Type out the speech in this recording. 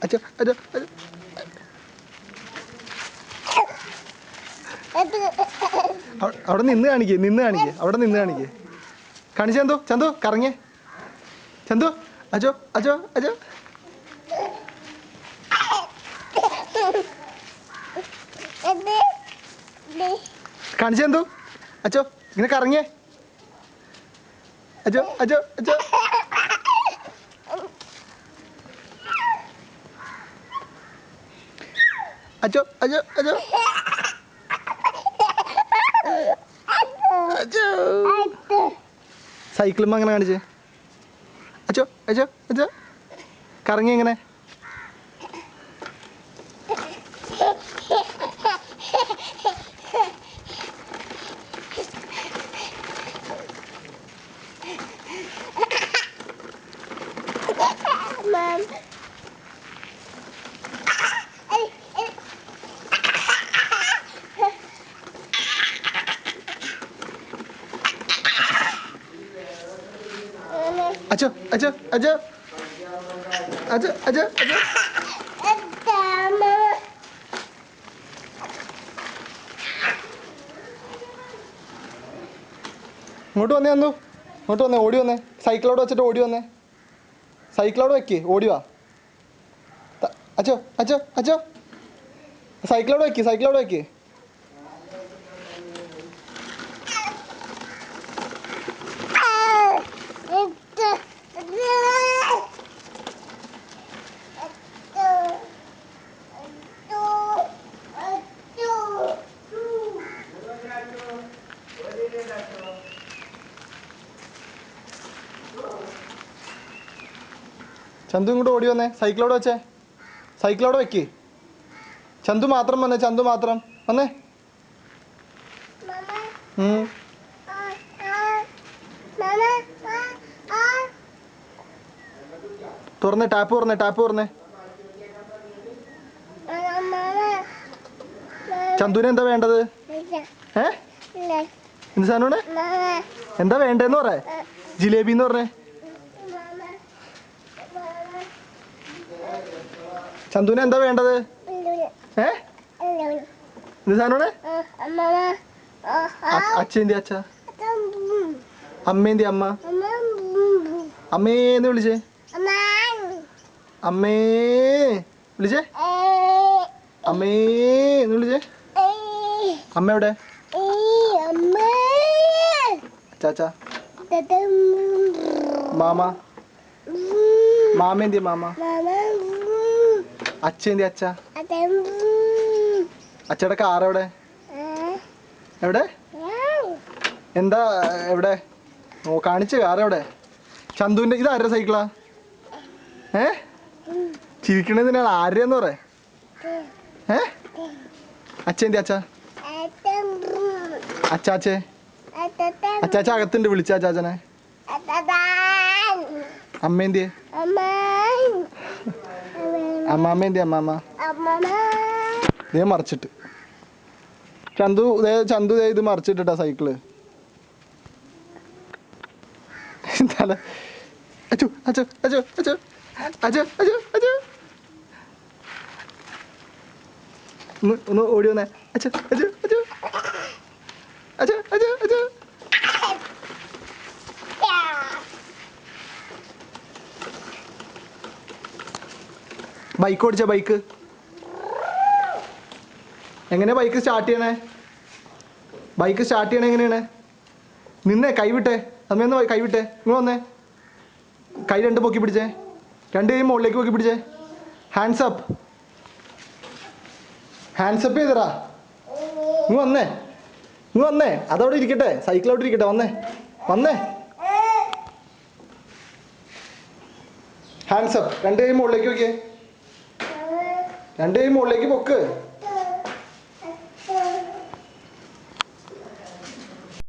അച്ഛോ അച്ഛോ അച്ഛോ. അവിടെ നിന്ന് കാണിക്കേ, അവിടെ നിന്ന് കാണിക്കേ. കാണിച്ച ചന്തു, ചന്തു കറങ്ങേ ചന്തു. അച്ഛോ അച്ഛോ അച്ഛോ. കാണിച്ച ചന്തു. അച്ഛോ ഇങ്ങനെ കറങ്ങിയേ. അച്ഛോ അച്ഛോ അച്ഛോ. അച്ഛോ അച്ഛോ അച്ഛോ അച്ഛോ. സൈക്കിളും അങ്ങനെ കാണിച്ചേ. അച്ഛോ അച്ഛോ അച്ഛോ. കറങ്ങി എങ്ങനെ. അച്ഛോ അച്ഛോ അച്ഛോ അച്ഛോ അച്ഛോ അച്ഛോ. ഇങ്ങോട്ട് വന്നേ അന്നു, ഇങ്ങോട്ട് വന്നേ, ഓടി വന്നേ. സൈക്കിളോട് വെച്ചിട്ട് ഓടി വന്നേ. സൈക്കിളോട് വെക്കേ, ഓടി വാ. അച്ഛോ അച്ഛോ അച്ഛോ. സൈക്കിളോട് വെക്കേ, സൈക്കിളോട് വെക്കേ. ചന്തു ഇങ്ങോട്ട് ഓടി വന്നേ. സൈക്കിളോട് വെച്ചേ, സൈക്കിളോട് വെക്കേ. ചന്തു മാത്രം വന്നേ, ചന്തു മാത്രം വന്നേ. തുറന്നേ, ടാപ്പ് തുറന്നേ, ടാപ്പ് തുറന്നേ. ചന്തുവിന് എന്താ വേണ്ടത്? എന്ത് സാധനമാണ്? എന്താ വേണ്ടതെന്ന് പറ. ജിലേബി എന്ന് പറഞ്ഞേ. ചന്തുവിന് എന്താ വേണ്ടത്? എന്ത് സാധനമാണ്? അച്ഛൻ്റെ അച്ഛ, അമ്മേന്തി അമ്മ. അമ്മേന്ന് വിളിച്ചേ, അമ്മേ വിളിച്ചേ, അമ്മേന്ന് വിളിച്ചേ. അമ്മ എവിടെ? ചാച്ച, മാമ, മാമേന്തി മാമ. അച്ഛൻ്റെ അച്ഛ, അച്ഛയുടെ കാർ എവിടെ? എവിടെ? എന്താ എവിടെ? ഓ കാണിച്ച് കാർ എവിടെ? ചന്തുവിൻ്റെ. ഇത് ആരുടെ സൈക്കിളാ? ചിരിക്കണതിനാണ് ആരുടെയെന്ന് പറ. അച്ഛൻ്റെ അച്ഛ, അച്ചാച്ചേ, അച്ചാച്ച അകത്തുണ്ട്, വിളിച്ച അച്ചാച്ചനെ. അമ്മേന്തിയെ, അമ്മാമ്മേന്തി അമ്മാമ്മ. ഇതേ മറിച്ചിട്ട് ചന്തു, ചന്തു ഇത് മറിച്ചിട്ടാ സൈക്കിള്. തല. അച്ഛോ അച്ഛോ അച്ഛോ അച്ഛോ അച്ഛോ അച്ഛോ അച്ഛോ. ഒന്ന് ഓടി വന്നേ. അച്ഛോ അച്ഛോ അച്ഛോ അച്ഛോ അച്ഛോ അച്ഛോ. ബൈക്ക് ഓടിച്ച, ബൈക്ക് എങ്ങനെ? ബൈക്ക് സ്റ്റാർട്ട് ചെയ്യണേ? ബൈക്ക് സ്റ്റാർട്ട് ചെയ്യണേ എങ്ങനെയാണ്? നിന്നേ, കൈവിട്ടേ. അമ്മയൊന്ന് കൈവിട്ടേ. ഇങ്ങ് വന്നേ. കൈ രണ്ട് പൊക്കി പിടിച്ചേ, രണ്ട് കൈ മുകളിലേക്ക് പൊക്കി പിടിച്ചേ. ഹാൻഡ്സ് അപ്പ്, ഹാൻഡ്സ് അപ്പ് ചെയ്തടാ. ഇങ്ങ് വന്നേ, ഇങ്ങ് വന്നേ. അതവിടെ ഇരിക്കട്ടെ, സൈക്കിൾ അവിടെ ഇരിക്കട്ടെ. വന്നേ, വന്നേ. Hands up. രണ്ട് കൈ മുകളിലേക്ക് നോക്കിയേ, രണ്ട് കൈ മുകളിലേക്ക് പൊക്ക്.